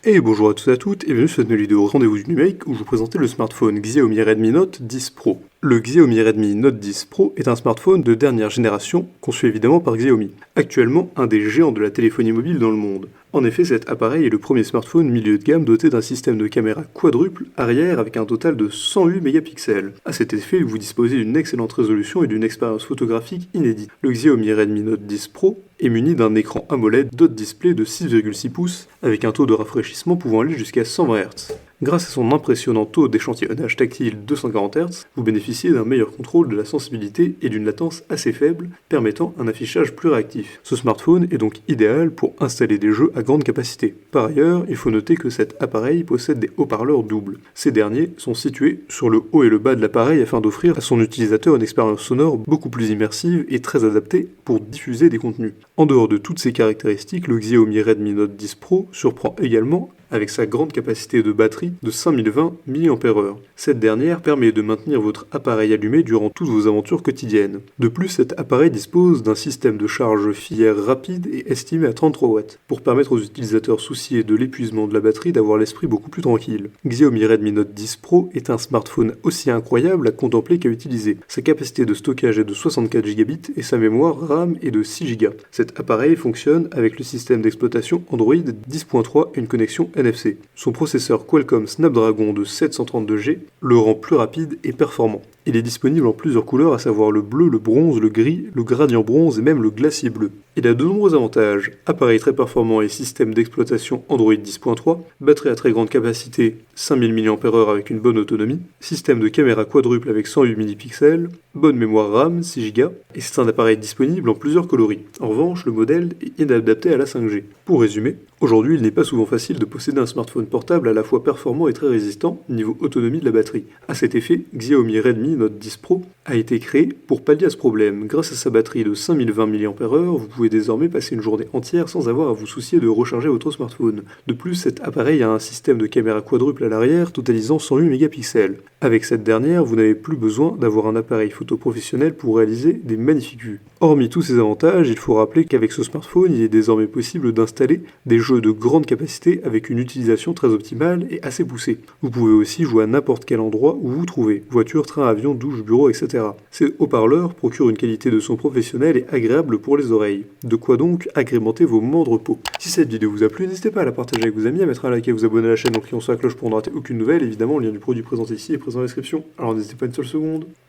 Et bonjour à tous et à toutes, et bienvenue sur cette nouvelle vidéo Rendez-vous du numérique où je vous présentais le smartphone Xiaomi Redmi Note 10 Pro. Le Xiaomi Redmi Note 10 Pro est un smartphone de dernière génération, conçu évidemment par Xiaomi, actuellement un des géants de la téléphonie mobile dans le monde. En effet, cet appareil est le premier smartphone milieu de gamme doté d'un système de caméra quadruple arrière avec un total de 108 mégapixels. À cet effet, vous disposez d'une excellente résolution et d'une expérience photographique inédite. Le Xiaomi Redmi Note 10 Pro est muni d'un écran AMOLED dot display de 6,6 pouces avec un taux de rafraîchissement pouvant aller jusqu'à 120 Hz. Grâce à son impressionnant taux d'échantillonnage tactile 240 Hz, vous bénéficiez d'un meilleur contrôle de la sensibilité et d'une latence assez faible, permettant un affichage plus réactif. Ce smartphone est donc idéal pour installer des jeux à grande capacité. Par ailleurs, il faut noter que cet appareil possède des haut-parleurs doubles. Ces derniers sont situés sur le haut et le bas de l'appareil afin d'offrir à son utilisateur une expérience sonore beaucoup plus immersive et très adaptée pour diffuser des contenus. En dehors de toutes ces caractéristiques, le Xiaomi Redmi Note 10 Pro surprend également avec sa grande capacité de batterie de 5020 mAh. Cette dernière permet de maintenir votre appareil allumé durant toutes vos aventures quotidiennes. De plus, cet appareil dispose d'un système de charge filaire rapide et estimé à 33 watts, pour permettre aux utilisateurs souciés de l'épuisement de la batterie d'avoir l'esprit beaucoup plus tranquille. Xiaomi Redmi Note 10 Pro est un smartphone aussi incroyable à contempler qu'à utiliser. Sa capacité de stockage est de 64 Go et sa mémoire RAM est de 6 Go. Cet appareil fonctionne avec le système d'exploitation Android 10.3 et une connexion NFC. Son processeur Qualcomm Snapdragon de 732G le rend plus rapide et performant. Il est disponible en plusieurs couleurs, à savoir le bleu, le bronze, le gris, le gradient bronze et même le glacier bleu. Il a de nombreux avantages: appareil très performant et système d'exploitation Android 10.3, batterie à très grande capacité 5000 mAh avec une bonne autonomie, système de caméra quadruple avec 108 mégapixels, bonne mémoire RAM 6 Go, et c'est un appareil disponible en plusieurs coloris. En revanche, le modèle est inadapté à la 5G. Pour résumer, aujourd'hui il n'est pas souvent facile de posséder un smartphone portable à la fois performant et très résistant niveau autonomie de la batterie. À cet effet, Xiaomi Redmi Note 10 Pro a été créé pour pallier à ce problème. Grâce à sa batterie de 5020 mAh, vous pouvez désormais passer une journée entière sans avoir à vous soucier de recharger votre smartphone. De plus, cet appareil a un système de caméra quadruple à l'arrière totalisant 108 mégapixels. Avec cette dernière, vous n'avez plus besoin d'avoir un appareil photo professionnel pour réaliser des magnifiques vues. Hormis tous ces avantages, il faut rappeler qu'avec ce smartphone, il est désormais possible d'installer des jeux de grande capacité avec une utilisation très optimale et assez poussée. Vous pouvez aussi jouer à n'importe quel endroit où vous vous trouvez, voiture, train, avion, douche, bureau, etc. Ces haut-parleurs procurent une qualité de son professionnelle et agréable pour les oreilles. De quoi donc agrémenter vos moments de repos. Si cette vidéo vous a plu, n'hésitez pas à la partager avec vos amis, à mettre un like et à vous abonner à la chaîne en cliquant sur la cloche pour ne rater aucune nouvelle. Évidemment, le lien du produit présenté ici est présent dans la description, alors n'hésitez pas une seule seconde.